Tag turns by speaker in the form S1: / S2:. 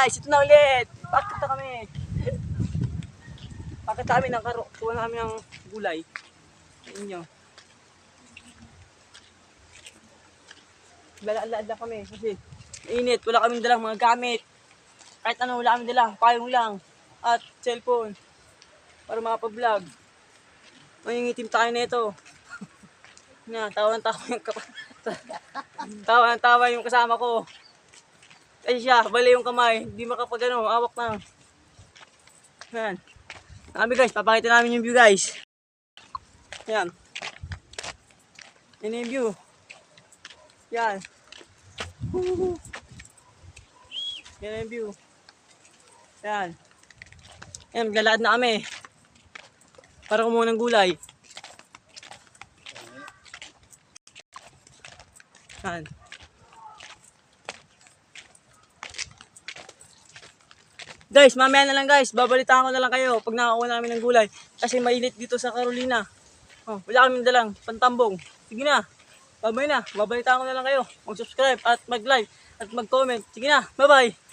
S1: guys, ito na ulit. Bakit na kami? Bakit kami ng karo? Kuha namin ng gulay. Sa inyo. Lalaan lang kami kasi init. Wala kaming dalang mga gamit. Kahit ano, wala kaming dalang. Payong lang. At cellphone. Para makapag-vlog. Mangingitim tayo na ito. Na, tawa yung kasama ko. Ay siya, bali yung kamay. Hindi makapag ano, awak na. Yan. Kami guys, papakita namin yung view guys. Yan. Yan yung view. Yan. Yan yung view. Yan. Yan, maglalakad na kami. Para kumuha ng gulay. Yan. Guys, mamaya na lang guys. Babalitaan ko na lang kayo pag nakakuha namin ng gulay. Kasi mainit dito sa Carolina. Oh, wala kaming dalang pantambong. Sige na. Babay na. Babalitaan ko na lang kayo. Mag-subscribe at mag-like at mag-comment. Sige na. Bye-bye.